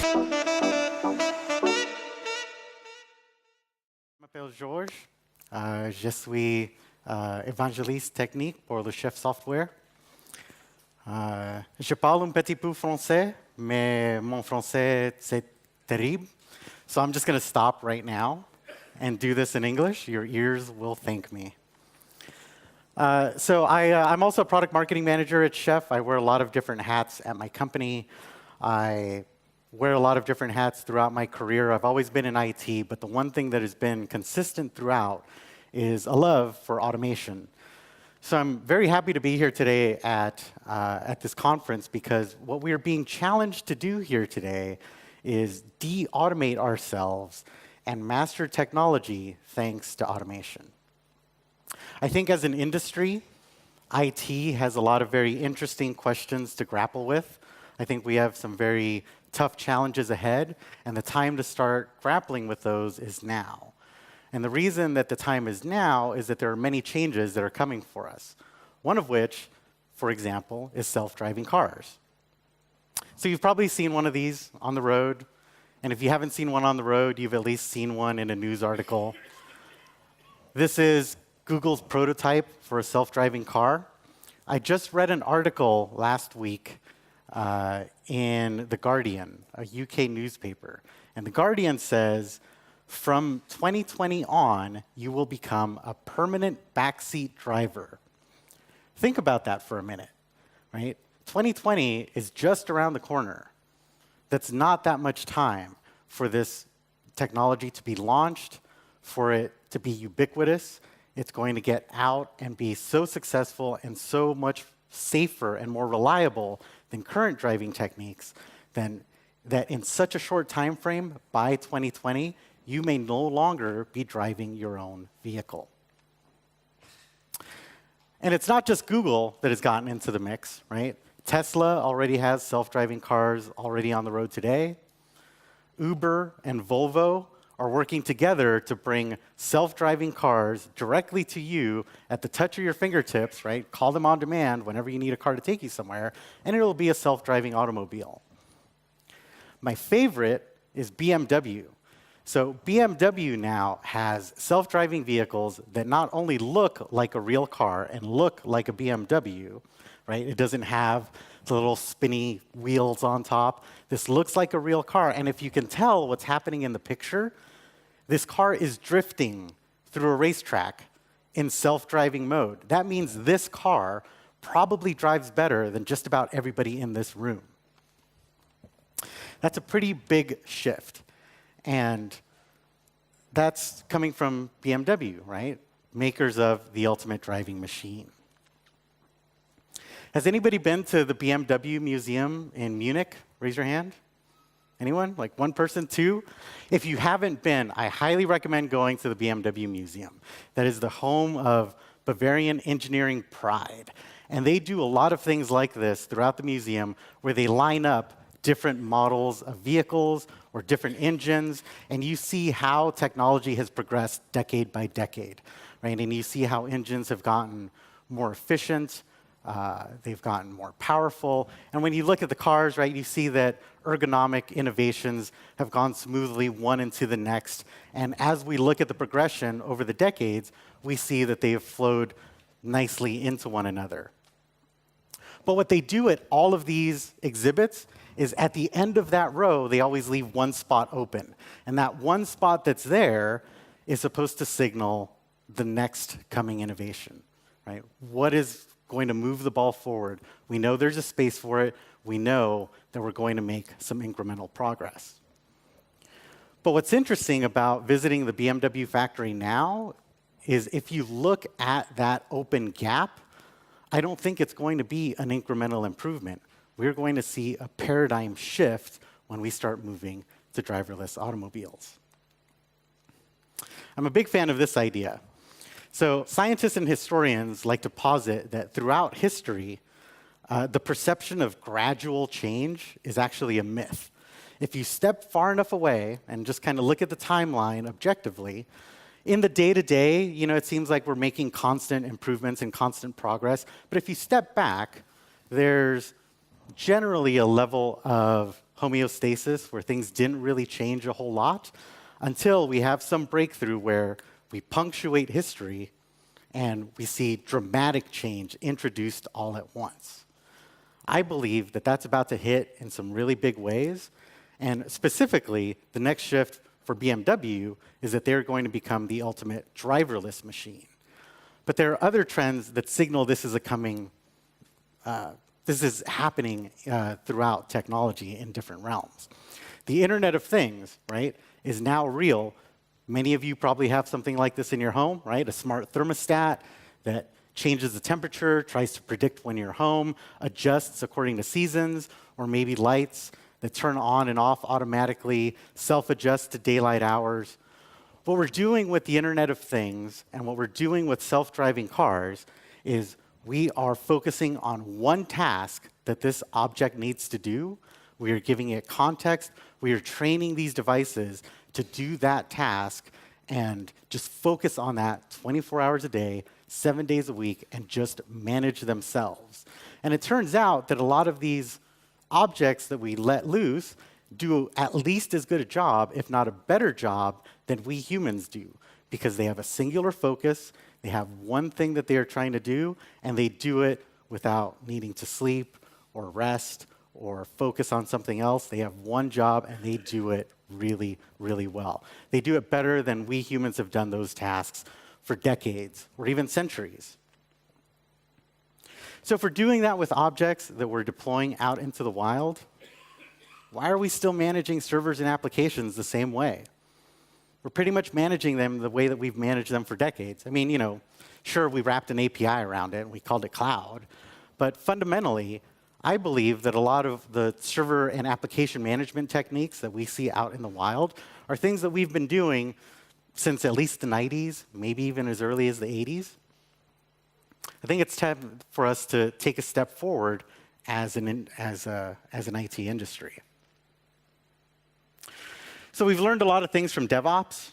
Je m'appelle George. Je suis évangéliste technique pour le chef software. Je parle un petit peu français, mais mon français c'est terrible. So I'm just going to stop right now and do this in English. Your ears will thank me. I'm also a product marketing manager at Chef. I wear a lot of different hats at my company. I wear a lot of different hats throughout my career. I've always been in IT, but the one thing that has been consistent throughout is a love for automation. So I'm very happy to be here today at this conference because what we are being challenged to do here today is de-automate ourselves and master technology thanks to automation. I think as an industry, IT has a lot of very interesting questions to grapple with. I think we have some very tough challenges ahead, and the time to start grappling with those is now. And the reason that the time is now is that there are many changes that are coming for us. One of which, for example, is self-driving cars. So you've probably seen one of these on the road, and if you haven't seen one on the road, you've at least seen one in a news article. This is Google's prototype for a self-driving car. I just read an article last week in The Guardian, a UK newspaper. And The Guardian says, from 2020 on, you will become a permanent backseat driver. Think about that for a minute, right? 2020 is just around the corner. That's not that much time for this technology to be launched, for it to be ubiquitous. It's going to get out and be so successful and so much safer and more reliable than current driving techniques, that in such a short time frame, by 2020, you may no longer be driving your own vehicle. And it's not just Google that has gotten into the mix, right? Tesla already has self-driving cars already on the road today. Uber and Volvo are working together to bring self-driving cars directly to you at the touch of your fingertips, right? Call them on demand whenever you need a car to take you somewhere, and it'll be a self-driving automobile. My favorite is BMW. So BMW now has self-driving vehicles that not only look like a real car and look like a BMW, right? It doesn't have the little spinny wheels on top. This looks like a real car, and if you can tell what's happening in the picture, this car is drifting through a racetrack in self-driving mode. That means this car probably drives better than just about everybody in this room. That's a pretty big shift. And that's coming from BMW, right? Makers of the ultimate driving machine. Has anybody been to the BMW Museum in Munich? Raise your hand. Anyone? Like one person, two? If you haven't been, I highly recommend going to the BMW Museum. That is the home of Bavarian engineering pride. And they do a lot of things like this throughout the museum where they line up different models of vehicles or different engines, and you see how technology has progressed decade by decade, right? And you see how engines have gotten more efficient, they've gotten more powerful. And when you look at the cars, right, you see that ergonomic innovations have gone smoothly one into the next. And as we look at the progression over the decades, we see that they have flowed nicely into one another. But what they do at all of these exhibits is at the end of that row, they always leave one spot open. And that one spot that's there is supposed to signal the next coming innovation, right? What is going to move the ball forward? We know there's a space for it. We know that we're going to make some incremental progress. But what's interesting about visiting the BMW factory now is if you look at that open gap, I don't think it's going to be an incremental improvement. We're going to see a paradigm shift when we start moving to driverless automobiles. I'm a big fan of this idea. So scientists and historians like to posit that throughout history, the perception of gradual change is actually a myth. If you step far enough away and just kind of look at the timeline objectively, in the day-to-day, it seems like we're making constant improvements and constant progress. But if you step back, there's generally a level of homeostasis where things didn't really change a whole lot until we have some breakthrough where we punctuate history and we see dramatic change introduced all at once. I believe that that's about to hit in some really big ways. And specifically, the next shift for BMW is that they're going to become the ultimate driverless machine. But there are other trends that signal this is happening throughout technology in different realms. The Internet of Things, right, is now real. Many of you probably have something like this in your home, right? A smart thermostat that changes the temperature, tries to predict when you're home, adjusts according to seasons, or maybe lights that turn on and off automatically, self-adjust to daylight hours. What we're doing with the Internet of Things and what we're doing with self-driving cars is we are focusing on one task that this object needs to do. We are giving it context. We are training these devices to do that task and just focus on that 24 hours a day, 7 days a week, and just manage themselves. And it turns out that a lot of these objects that we let loose do at least as good a job, if not a better job, than we humans do, because they have a singular focus, they have one thing that they are trying to do, and they do it without needing to sleep or rest or focus on something else. They have one job, and they do it really, really well. They do it better than we humans have done those tasks for decades or even centuries. So if we're doing that with objects that we're deploying out into the wild, why are we still managing servers and applications the same way? We're pretty much managing them the way that we've managed them for decades. I mean, sure, we wrapped an API around it and we called it cloud, but fundamentally, I believe that a lot of the server and application management techniques that we see out in the wild are things that we've been doing since at least the 90s, maybe even as early as the 80s. I think it's time for us to take a step forward as an IT industry. So we've learned a lot of things from DevOps.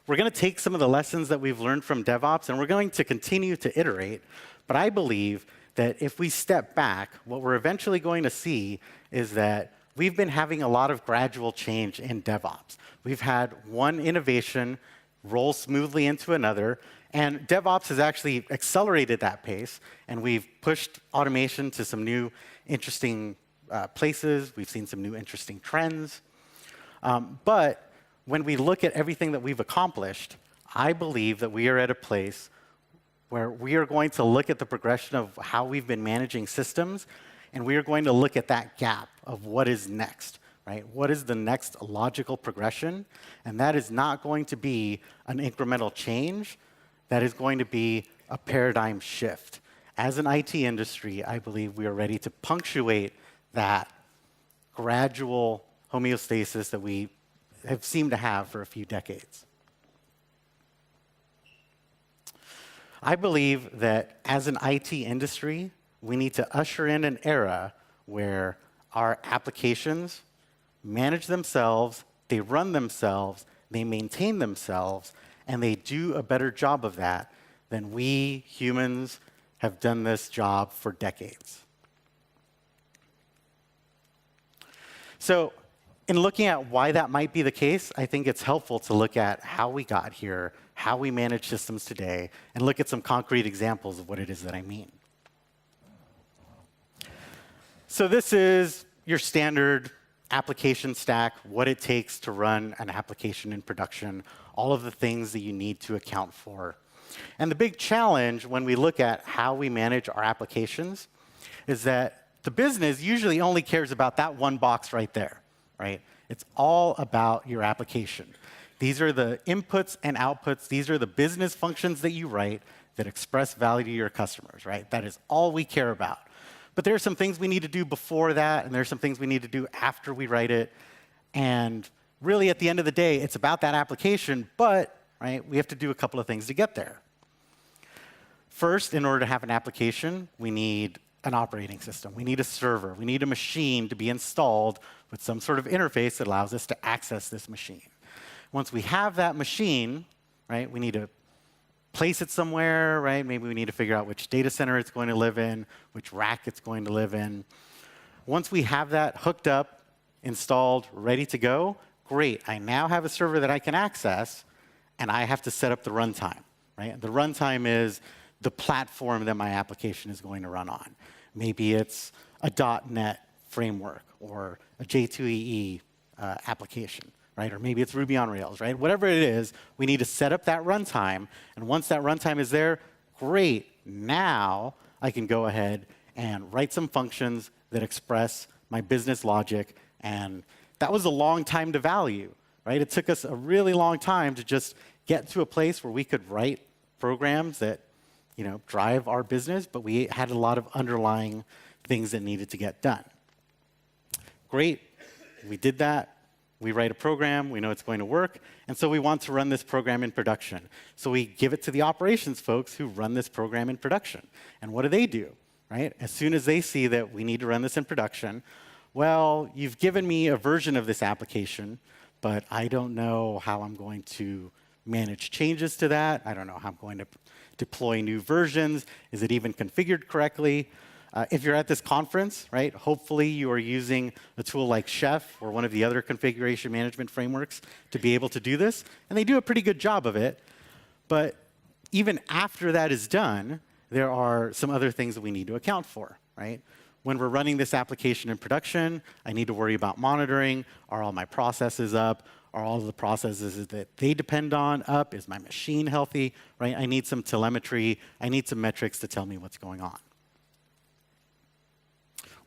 We're going to take some of the lessons that we've learned from DevOps, and we're going to continue to iterate. But I believe that if we step back, what we're eventually going to see is that we've been having a lot of gradual change in DevOps. We've had one innovation roll smoothly into another, and DevOps has actually accelerated that pace, and we've pushed automation to some new interesting places. We've seen some new interesting trends. But when we look at everything that we've accomplished, I believe that we are at a place where we are going to look at the progression of how we've been managing systems, and we are going to look at that gap of what is next, right? What is the next logical progression? And that is not going to be an incremental change. That is going to be a paradigm shift. As an IT industry, I believe we are ready to punctuate that gradual homeostasis that we have seemed to have for a few decades. I believe that as an IT industry, we need to usher in an era where our applications manage themselves, they run themselves, they maintain themselves, and they do a better job of that than we humans have done this job for decades. So in looking at why that might be the case, I think it's helpful to look at how we got here, how we manage systems today, and look at some concrete examples of what it is that I mean. So this is your standard application stack, what it takes to run an application in production, all of the things that you need to account for. And the big challenge when we look at how we manage our applications is that the business usually only cares about that one box right there, right? It's all about your application. These are the inputs and outputs. These are the business functions that you write that express value to your customers, right? That is all we care about. But there are some things we need to do before that, and there are some things we need to do after we write it. And really, at the end of the day, it's about that application, but right, we have to do a couple of things to get there. First, in order to have an application, we need an operating system. We need a server. We need a machine to be installed with some sort of interface that allows us to access this machine. Once we have that machine, right, we need to place it somewhere, right? Maybe we need to figure out which data center it's going to live in, which rack it's going to live in. Once we have that hooked up, installed, ready to go, great. I now have a server that I can access, and I have to set up the runtime, right? The runtime is the platform that my application is going to run on. Maybe it's a .NET framework or a J2EE application, right? Or maybe it's Ruby on Rails, right? Whatever it is, we need to set up that runtime. And once that runtime is there, great. Now I can go ahead and write some functions that express my business logic. And that was a long time to value, right? It took us a really long time to just get to a place where we could write programs that drive our business, but we had a lot of underlying things that needed to get done. Great. We did that. We write a program. We know it's going to work. And so we want to run this program in production. So we give it to the operations folks who run this program in production. And what do? Right? As soon as they see that we need to run this in production, well, you've given me a version of this application, but I don't know how I'm going to manage changes to that. I don't know how I'm going to deploy new versions. Is it even configured correctly? If you're at this conference, right, hopefully you are using a tool like Chef or one of the other configuration management frameworks to be able to do this. And they do a pretty good job of it. But even after that is done, there are some other things that we need to account for, right? When we're running this application in production, I need to worry about monitoring. Are all my processes up? Are all of the processes that they depend on up? Is my machine healthy, right? I need some telemetry. I need some metrics to tell me what's going on.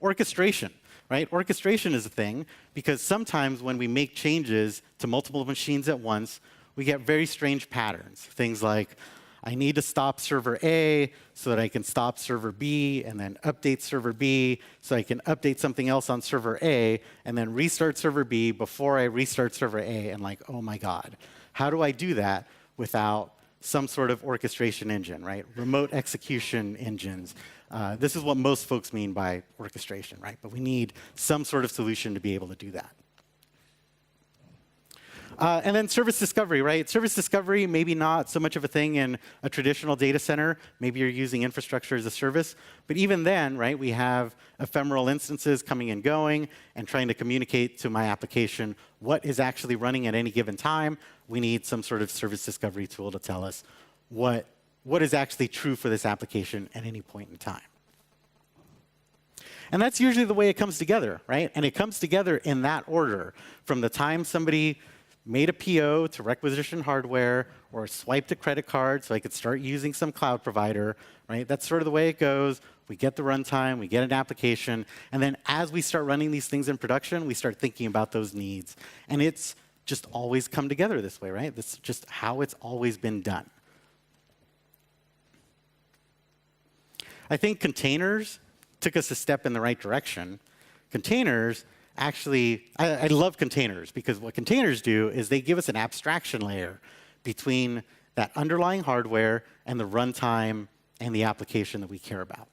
Orchestration, right? Orchestration is a thing because sometimes when we make changes to multiple machines at once, we get very strange patterns. Things like, I need to stop server A so that I can stop server B and then update server B so I can update something else on server A and then restart server B before I restart server A. And like, oh my God, how do I do that without some sort of orchestration engine, right? Remote execution engines. This is what most folks mean by orchestration, right? But we need some sort of solution to be able to do that. And then service discovery, right? Service discovery, maybe not so much of a thing in a traditional data center. Maybe you're using infrastructure as a service. But even then, right, we have ephemeral instances coming and going and trying to communicate to my application what is actually running at any given time. We need some sort of service discovery tool to tell us what is actually true for this application at any point in time. And that's usually the way it comes together, right? And it comes together in that order. From the time somebody made a PO to requisition hardware or swiped a credit card so I could start using some cloud provider, right? That's sort of the way it goes. We get the runtime, we get an application, and then as we start running these things in production, we start thinking about those needs. And it's just always come together this way, right? This is just how it's always been done. I think containers took us a step in the right direction. Containers actually, I love containers because what containers do is they give us an abstraction layer between that underlying hardware and the runtime and the application that we care about.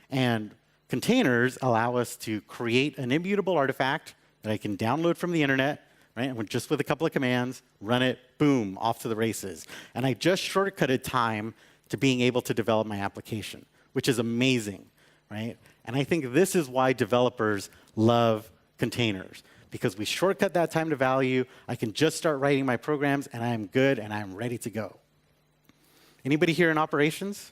And containers allow us to create an immutable artifact that I can download from the internet, right? And just with a couple of commands, run it, boom, off to the races. And I just shortcutted time to being able to develop my application, which is amazing, right? And I think this is why developers love containers, because we shortcut that time to value. I can just start writing my programs, and I'm good, and I'm ready to go. Anybody here in operations?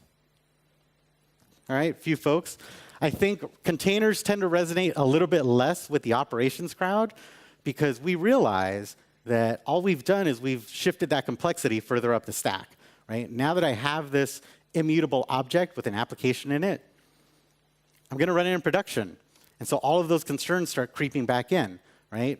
All right, a few folks. I think containers tend to resonate a little bit less with the operations crowd because we realize that all we've done is we've shifted that complexity further up the stack, right? Now that I have this immutable object with an application in it, I'm going to run it in production. And so all of those concerns start creeping back in, right?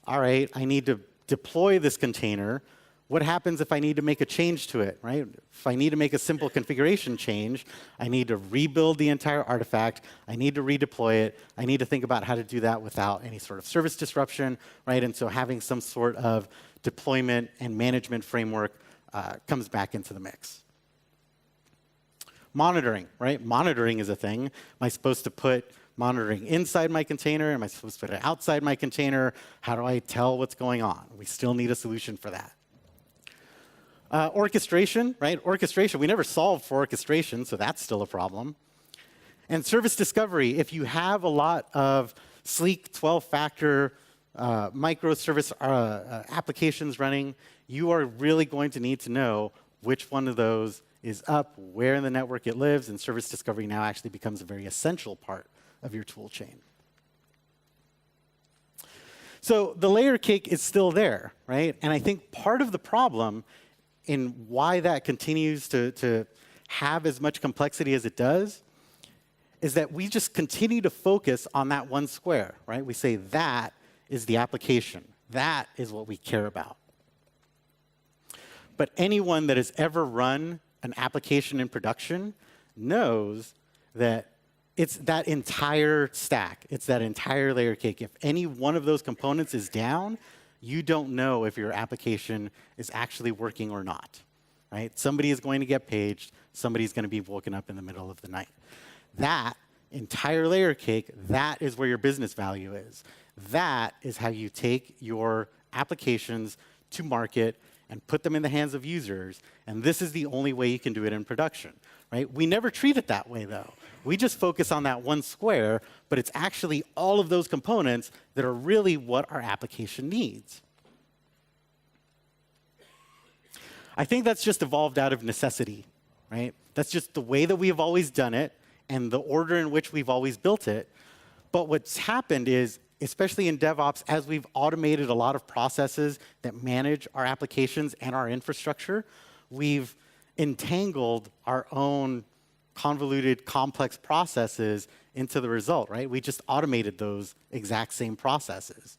All right, I need to deploy this container. What happens if I need to make a change to it, right? If I need to make a simple configuration change, I need to rebuild the entire artifact. I need to redeploy it. I need to think about how to do that without any sort of service disruption, right? And so having some sort of deployment and management framework comes back into the mix. Monitoring, right? Monitoring is a thing. Am I supposed to put monitoring inside my container? Am I supposed to put it outside my container? How do I tell what's going on? We still need a solution for that. Orchestration, right? Orchestration, we never solved for orchestration, so that's still a problem. And service discovery, if you have a lot of sleek 12-factor microservice applications running, you are really going to need to know which one of those is up, where in the network it lives, and service discovery now actually becomes a very essential part of your tool chain. So the layer cake is still there, right? And I think part of the problem in why that continues to have as much complexity as it does is that we just continue to focus on that one square, right? We say that is the application. That is what we care about. But anyone that has ever run an application in production knows that it's that entire stack. It's that entire layer cake. If any one of those components is down, you don't know if your application is actually working or not, right? Somebody is going to get paged. Somebody's going to be woken up in the middle of the night. That entire layer cake, that is where your business value is. That is how you take your applications to market and put them in the hands of users. And this is the only way you can do it in production, right? We never treat it that way, though. We just focus on that one square, but it's actually all of those components that are really what our application needs. I think that's just evolved out of necessity, right? That's just the way that we have always done it and the order in which we've always built it. But what's happened is, especially in DevOps, as we've automated a lot of processes that manage our applications and our infrastructure, we've entangled our own convoluted, complex processes into the result, right? We just automated those exact same processes.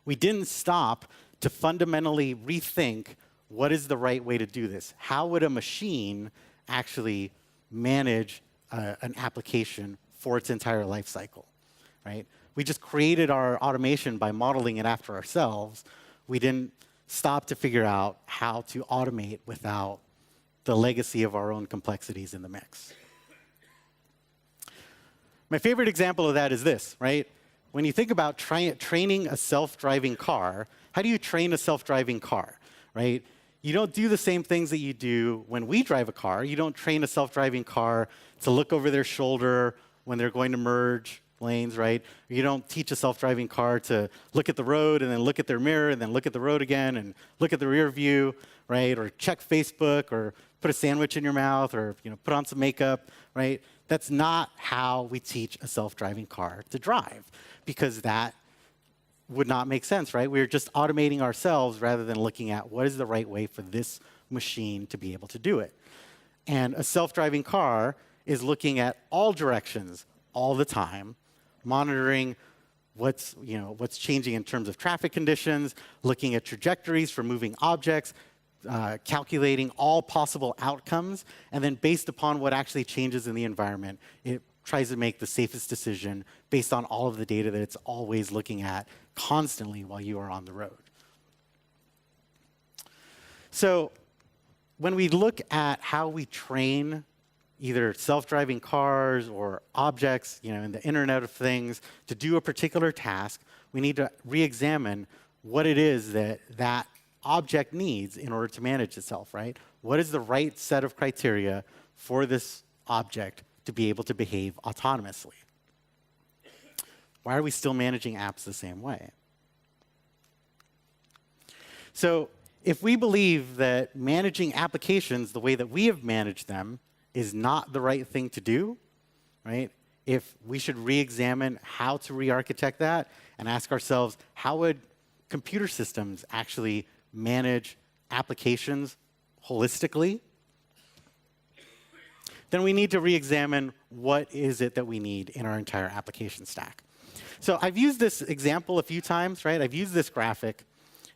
We didn't stop to fundamentally rethink what is the right way to do this. How would a machine actually manage an application for its entire life cycle, right? We just created our automation by modeling it after ourselves. We didn't stop to figure out how to automate without the legacy of our own complexities in the mix. My favorite example of that is this, right? When you think about training a self-driving car, how do you train a self-driving car, right? You don't do the same things that you do when we drive a car. You don't train a self-driving car to look over their shoulder when they're going to merge lanes, right? You don't teach a self-driving car to look at the road and then look at their mirror and then look at the road again and look at the rear view, right? Or check Facebook or put a sandwich in your mouth or put on some makeup, right? That's not how we teach a self-driving car to drive because that would not make sense, right? We're just automating ourselves rather than looking at what is the right way for this machine to be able to do it. And a self-driving car is looking at all directions all the time, monitoring what's changing in terms of traffic conditions, looking at trajectories for moving objects, calculating all possible outcomes, and then based upon what actually changes in the environment, it tries to make the safest decision based on all of the data that it's always looking at constantly while you are on the road. So when we look at how we train either self-driving cars or objects, in the Internet of Things to do a particular task, we need to re-examine what it is that that object needs in order to manage itself, right? What is the right set of criteria for this object to be able to behave autonomously? Why are we still managing apps the same way? So if we believe that managing applications the way that we have managed them is not the right thing to do, right? If we should re-examine how to re-architect that and ask ourselves, how would computer systems actually manage applications holistically? Then we need to re-examine what is it that we need in our entire application stack. So I've used this example a few times, right? I've used this graphic.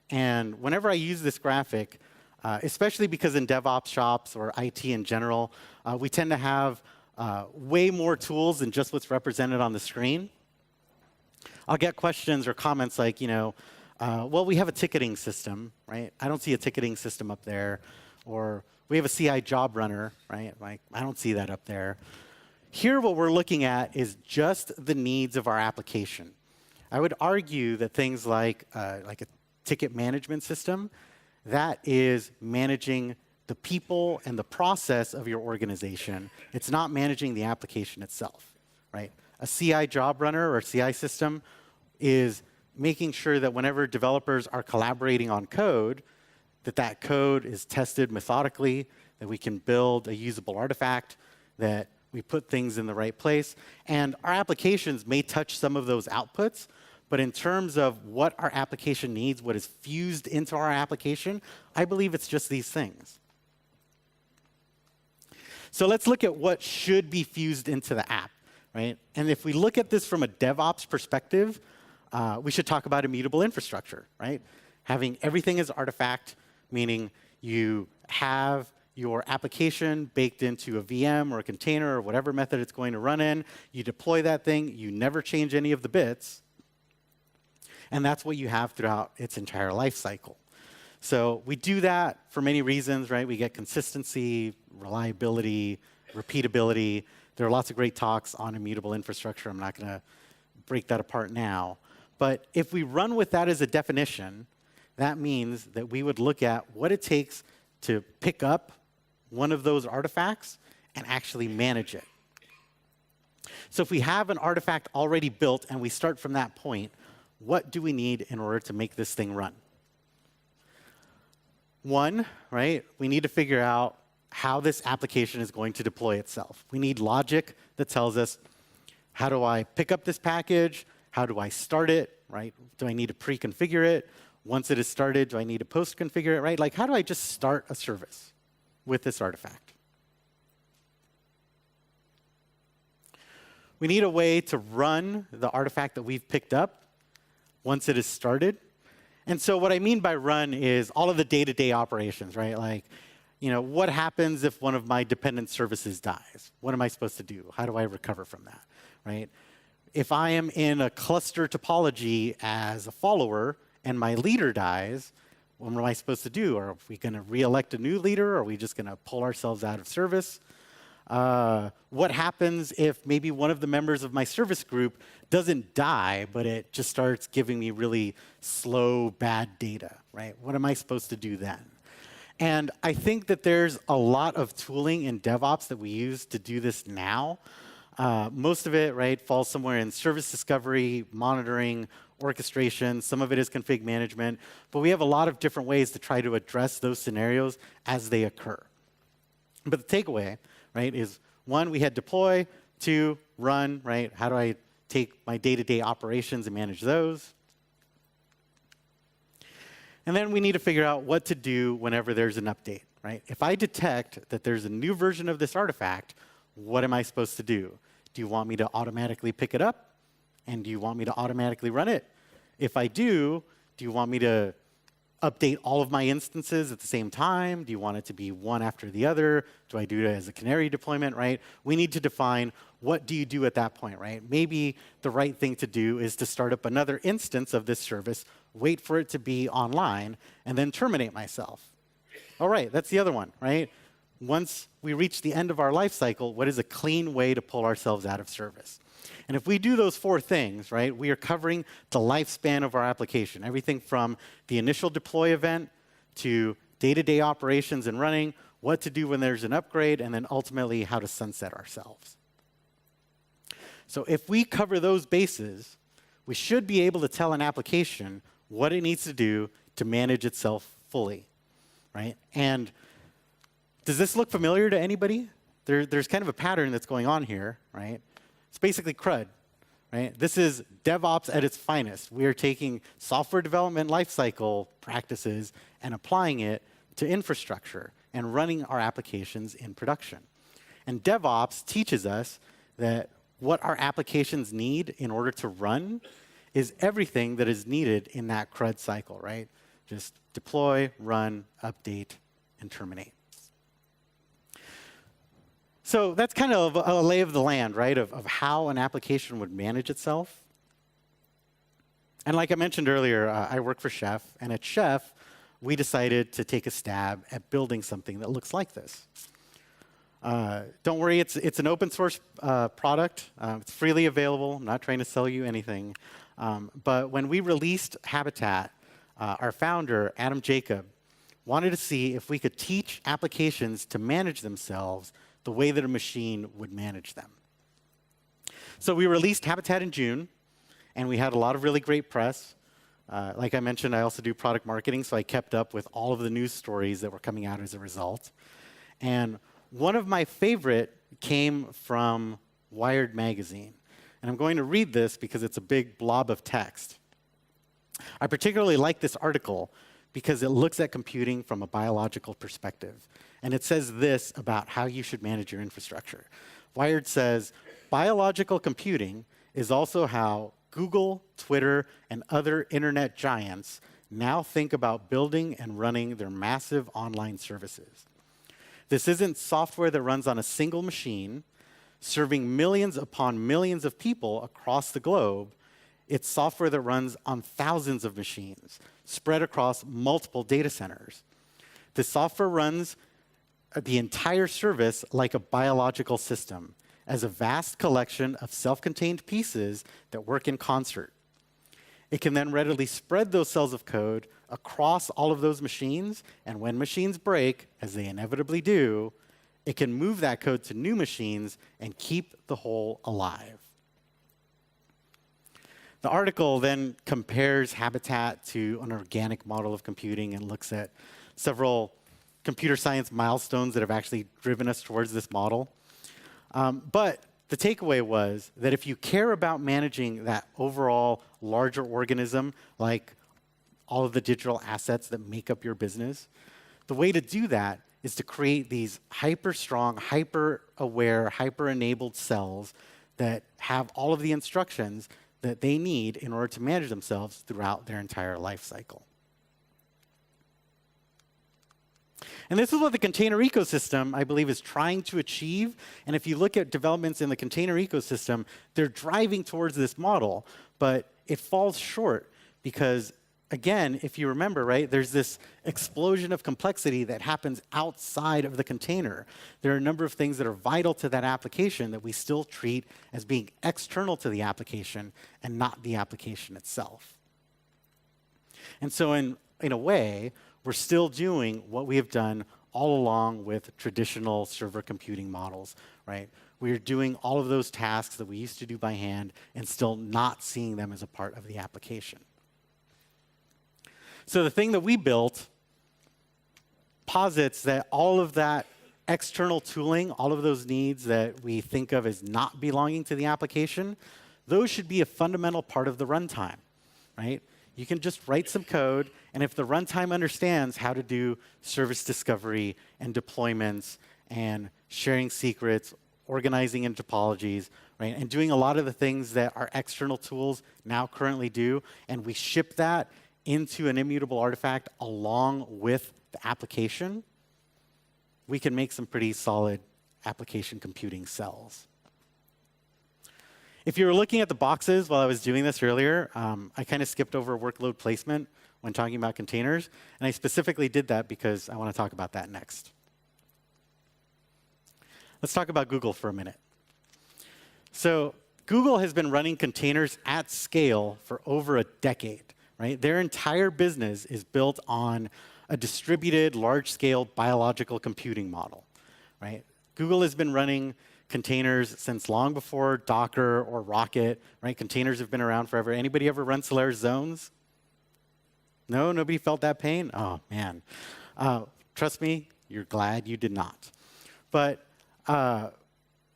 And whenever I use this graphic, especially because in DevOps shops or IT in general, we tend to have way more tools than just what's represented on the screen. I'll get questions or comments like, well, we have a ticketing system, right? I don't see a ticketing system up there. Or we have a CI job runner, right? Like, I don't see that up there. Here, what we're looking at is just the needs of our application. I would argue that things like a ticket management system that is managing the people and the process of your organization. It's not managing the application itself, right? A CI job runner or CI system is making sure that whenever developers are collaborating on code, that code is tested methodically, that we can build a usable artifact, that we put things in the right place. And our applications may touch some of those outputs, but in terms of what our application needs, what is fused into our application, I believe it's just these things. So let's look at what should be fused into the app, right? And if we look at this from a DevOps perspective, we should talk about immutable infrastructure, right? Having everything as artifact, meaning you have your application baked into a VM or a container or whatever method it's going to run in. You deploy that thing. You never change any of the bits. And that's what you have throughout its entire life cycle. So we do that for many reasons, right? We get consistency, reliability, repeatability. There are lots of great talks on immutable infrastructure. I'm not going to break that apart now. But if we run with that as a definition, that means that we would look at what it takes to pick up one of those artifacts and actually manage it. So if we have an artifact already built and we start from that point, what do we need in order to make this thing run? One, right, we need to figure out how this application is going to deploy itself. We need logic that tells us, how do I pick up this package? How do I start it, right? Do I need to pre-configure it? Once it is started, do I need to post-configure it, right? Like, how do I just start a service with this artifact? We need a way to run the artifact that we've picked up once it is started. And so what I mean by run is all of the day-to-day operations, right? Like, you know, what happens if one of my dependent services dies? What am I supposed to do? How do I recover from that, right? If I am in a cluster topology as a follower and my leader dies, what am I supposed to do? Are we going to re-elect a new leader? Or are we just going to pull ourselves out of service? What happens if maybe one of the members of my service group doesn't die, but it just starts giving me really slow, bad data, right? What am I supposed to do then? And I think that there's a lot of tooling in DevOps that we use to do this now. Most of it, right, falls somewhere in service discovery, monitoring, orchestration. Some of it is config management. But we have a lot of different ways to try to address those scenarios as they occur. But the takeaway, right, is one, we had deploy, two, run, right? How do I take my day-to-day operations and manage those? And then we need to figure out what to do whenever there's an update, right? If I detect that there's a new version of this artifact, what am I supposed to do? Do you want me to automatically pick it up? And do you want me to automatically run it? If I do you want me to update all of my instances at the same time? Do you want it to be one after the other? Do I do it as a canary deployment, right? We need to define what do you do at that point, right? Maybe the right thing to do is to start up another instance of this service, wait for it to be online, and then terminate myself. All right, that's the other one, right? Once we reach the end of our life cycle, what is a clean way to pull ourselves out of service? And if we do those four things, right, we are covering the lifespan of our application, everything from the initial deploy event to day-to-day operations and running, what to do when there's an upgrade, and then ultimately how to sunset ourselves. So if we cover those bases, we should be able to tell an application what it needs to do to manage itself fully, right? And does this look familiar to anybody? There's kind of a pattern that's going on here, right? It's basically CRUD, right? This is DevOps at its finest. We are taking software development lifecycle practices and applying it to infrastructure and running our applications in production. And DevOps teaches us that what our applications need in order to run is everything that is needed in that CRUD cycle, right? Just deploy, run, update, and terminate. So that's kind of a lay of the land, right, of how an application would manage itself. And like I mentioned earlier, I work for Chef, and at Chef, we decided to take a stab at building something that looks like this. Don't worry, it's an open source product. It's freely available. I'm not trying to sell you anything. But when we released Habitat, our founder, Adam Jacob, wanted to see if we could teach applications to manage themselves the way that a machine would manage them. So we released Habitat in June, and we had a lot of really great press. Like I mentioned, I also do product marketing, so I kept up with all of the news stories that were coming out as a result. And one of my favorite came from Wired magazine. And I'm going to read this because it's a big blob of text. I particularly like this article because it looks at computing from a biological perspective. And it says this about how you should manage your infrastructure. Wired says, biological computing is also how Google, Twitter, and other internet giants now think about building and running their massive online services. This isn't software that runs on a single machine, serving millions upon millions of people across the globe. It's software that runs on thousands of machines, spread across multiple data centers. The software runs the entire service like a biological system, as a vast collection of self-contained pieces that work in concert. It can then readily spread those cells of code across all of those machines, and when machines break, as they inevitably do, it can move that code to new machines and keep the whole alive. The article then compares Habitat to an organic model of computing and looks at several computer science milestones that have actually driven us towards this model. But the takeaway was that if you care about managing that overall larger organism, like all of the digital assets that make up your business, the way to do that is to create these hyper-strong, hyper-aware, hyper-enabled cells that have all of the instructions that they need in order to manage themselves throughout their entire life cycle. And this is what the container ecosystem, I believe, is trying to achieve. And if you look at developments in the container ecosystem, they're driving towards this model, but it falls short because, again, if you remember, right, there's this explosion of complexity that happens outside of the container. There are a number of things that are vital to that application that we still treat as being external to the application and not the application itself. And so in a way, we're still doing what we have done all along with traditional server computing models, right? We are doing all of those tasks that we used to do by hand and still not seeing them as a part of the application. So the thing that we built posits that all of that external tooling, all of those needs that we think of as not belonging to the application, those should be a fundamental part of the runtime, right? You can just write some code, and if the runtime understands how to do service discovery and deployments and sharing secrets, organizing in topologies, right, and doing a lot of the things that our external tools now currently do, and we ship that into an immutable artifact along with the application, we can make some pretty solid application computing cells. If you were looking at the boxes while I was doing this earlier, I kind of skipped over workload placement when talking about containers. And I specifically did that because I want to talk about that next. Let's talk about Google for a minute. So Google has been running containers at scale for over a decade, right? Their entire business is built on a distributed, large-scale biological computing model, right? Google has been running containers since long before Docker or Rocket, right? Containers have been around forever. Anybody ever run Solaris zones? No? Nobody felt that pain? Oh, man. Trust me, you're glad you did not. But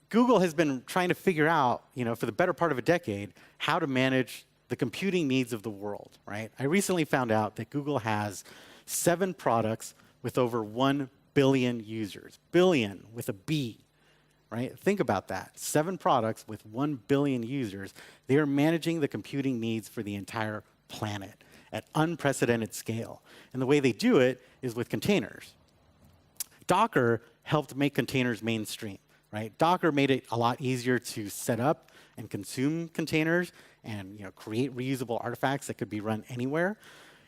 Google has been trying to figure out, for the better part of a decade, how to manage the computing needs of the world, right? I recently found out that Google has 7 products with over 1 billion users. Billion with a B. Right? Think about that. 7 products with 1 billion users. They are managing the computing needs for the entire planet at unprecedented scale. And the way they do it is with containers. Docker helped make containers mainstream. Right? Docker made it a lot easier to set up and consume containers and create reusable artifacts that could be run anywhere.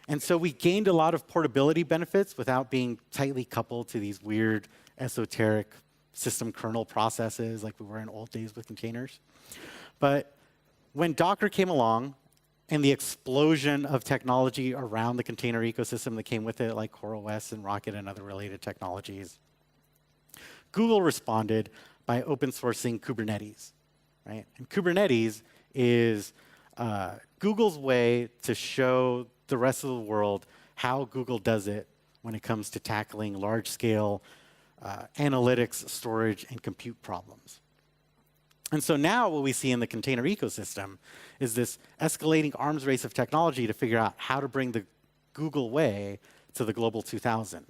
And so we gained a lot of portability benefits without being tightly coupled to these weird, esoteric system kernel processes like we were in old days with containers. But when Docker came along, and the explosion of technology around the container ecosystem that came with it, like CoreOS and Rocket and other related technologies, Google responded by open sourcing Kubernetes, right? And Kubernetes is Google's way to show the rest of the world how Google does it when it comes to tackling large-scale analytics, storage, and compute problems. And so now what we see in the container ecosystem is this escalating arms race of technology to figure out how to bring the Google way to the global 2000.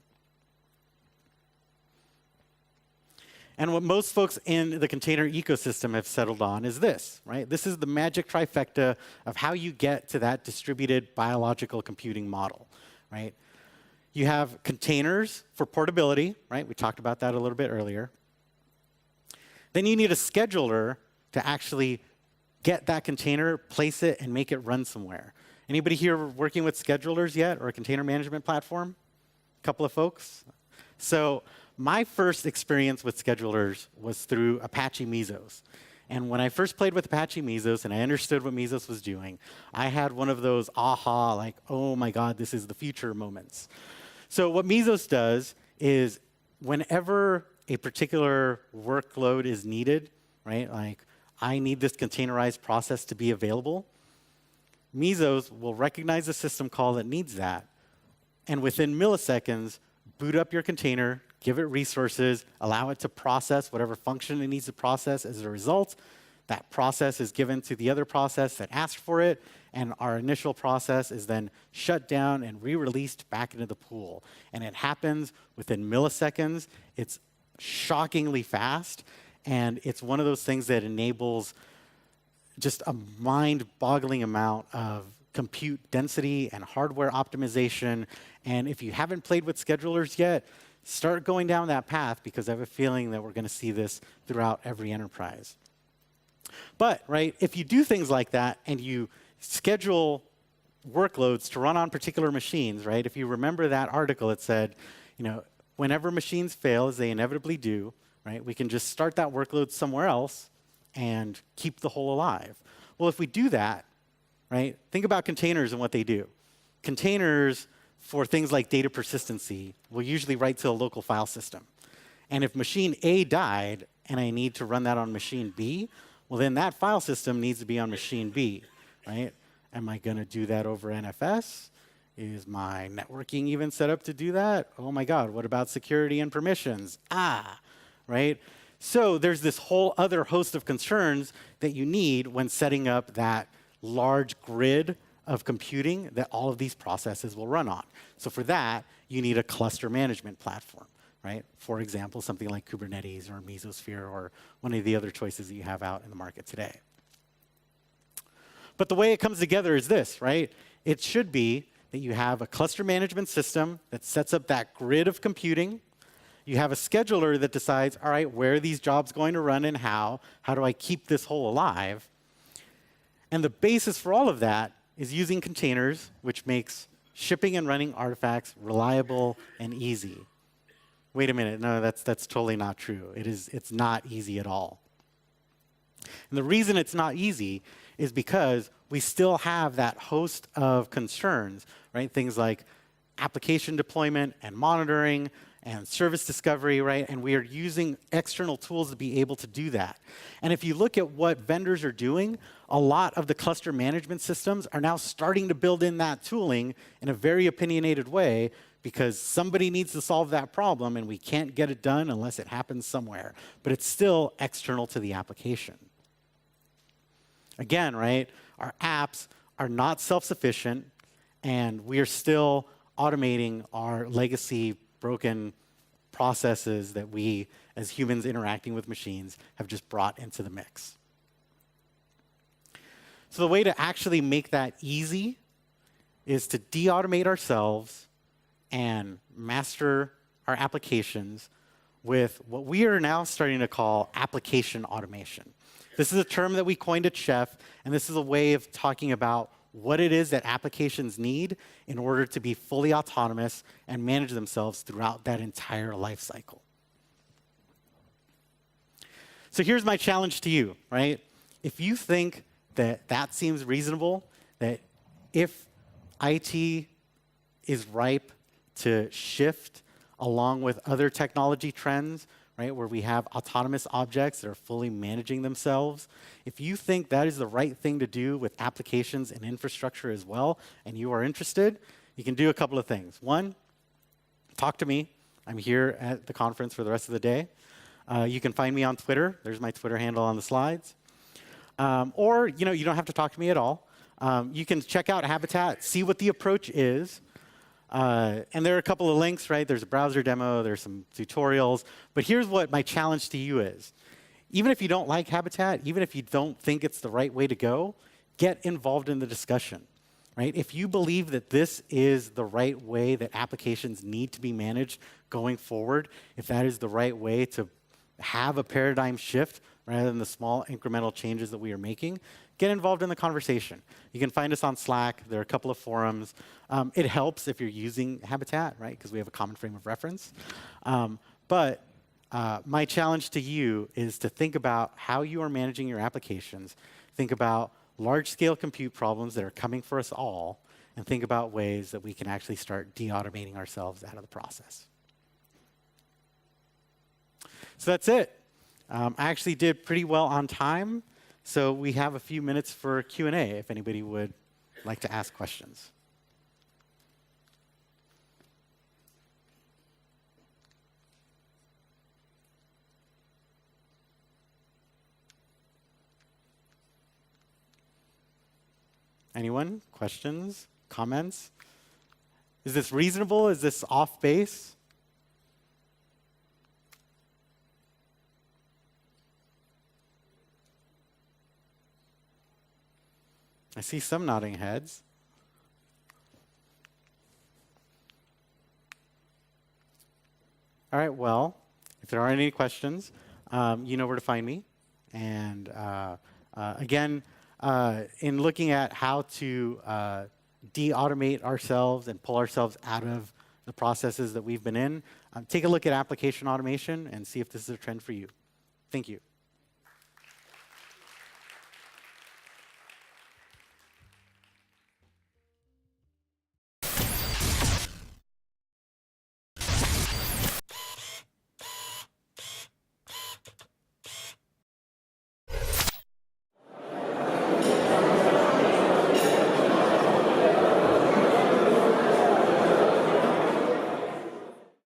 And what most folks in the container ecosystem have settled on is this, right? This is the magic trifecta of how you get to that distributed biological computing model, right? You have containers for portability, right? We talked about that a little bit earlier. Then you need a scheduler to actually get that container, place it, and make it run somewhere. Anybody here working with schedulers yet, or a container management platform? A couple of folks? So my first experience with schedulers was through Apache Mesos. And when I first played with Apache Mesos and I understood what Mesos was doing, I had one of those aha, like, oh my God, this is the future moments. So what Mesos does is whenever a particular workload is needed, right? Like, I need this containerized process to be available. Mesos will recognize the system call that needs that, and within milliseconds, boot up your container, give it resources, allow it to process whatever function it needs to process as a result. That process is given to the other process that asked for it, and our initial process is then shut down and re-released back into the pool. And it happens within milliseconds. It's shockingly fast, and it's one of those things that enables just a mind-boggling amount of compute density and hardware optimization. And if you haven't played with schedulers yet, start going down that path, because I have a feeling that we're going to see this throughout every enterprise. But, right, if you do things like that and you schedule workloads to run on particular machines, right? If you remember that article, it said, whenever machines fail, as they inevitably do, right, we can just start that workload somewhere else and keep the whole alive. Well, if we do that, right, think about containers and what they do. Containers, for things like data persistency, will usually write to a local file system. And if machine A died and I need to run that on machine B, well, then that file system needs to be on machine B, right? Am I going to do that over NFS? Is my networking even set up to do that? Oh my God, what about security and permissions? Right? So there's this whole other host of concerns that you need when setting up that large grid of computing that all of these processes will run on. So for that, you need a cluster management platform, right? For example, something like Kubernetes or Mesosphere or one of the other choices that you have out in the market today. But the way it comes together is this, right? It should be that you have a cluster management system that sets up that grid of computing. You have a scheduler that decides, all right, where are these jobs going to run and how? How do I keep this whole alive? And the basis for all of that is using containers, which makes shipping and running artifacts reliable and easy. Wait a minute, no, that's totally not true. It's not easy at all. And the reason it's not easy is because we still have that host of concerns, right? Things like application deployment and monitoring and service discovery, right? And we are using external tools to be able to do that. And if you look at what vendors are doing, a lot of the cluster management systems are now starting to build in that tooling in a very opinionated way, because somebody needs to solve that problem and we can't get it done unless it happens somewhere. But it's still external to the application. Again, right, our apps are not self-sufficient, and we are still automating our legacy broken processes that we, as humans interacting with machines, have just brought into the mix. So the way to actually make that easy is to de-automate ourselves and master our applications with what we are now starting to call application automation. This is a term that we coined at Chef, and this is a way of talking about what it is that applications need in order to be fully autonomous and manage themselves throughout that entire life cycle. So here's my challenge to you, right? If you think that that seems reasonable, that if IT is ripe to shift along with other technology trends, right, where we have autonomous objects that are fully managing themselves, if you think that is the right thing to do with applications and infrastructure as well, and you are interested, you can do a couple of things. One, talk to me. I'm here at the conference for the rest of the day. You can find me on Twitter. There's my Twitter handle on the slides. Or you don't have to talk to me at all. You can check out Habitat, see what the approach is. And there are a couple of links, right? There's a browser demo, there's some tutorials. But here's what my challenge to you is. Even if you don't like Habitat, even if you don't think it's the right way to go, get involved in the discussion, right? If you believe that this is the right way that applications need to be managed going forward, if that is the right way to have a paradigm shift rather than the small incremental changes that we are making, get involved in the conversation. You can find us on Slack. There are a couple of forums. It helps if you're using Habitat, right, because we have a common frame of reference. But my challenge to you is to think about how you are managing your applications, think about large-scale compute problems that are coming for us all, and think about ways that we can actually start de-automating ourselves out of the process. So that's it. I actually did pretty well on time, so we have a few minutes for Q&A if anybody would like to ask questions. Anyone? Questions? Comments? Is this reasonable? Is this off base? I see some nodding heads. All right, well, if there aren't any questions, you know where to find me. And again, in looking at how to de-automate ourselves and pull ourselves out of the processes that we've been in, take a look at application automation and see if this is a trend for you. Thank you.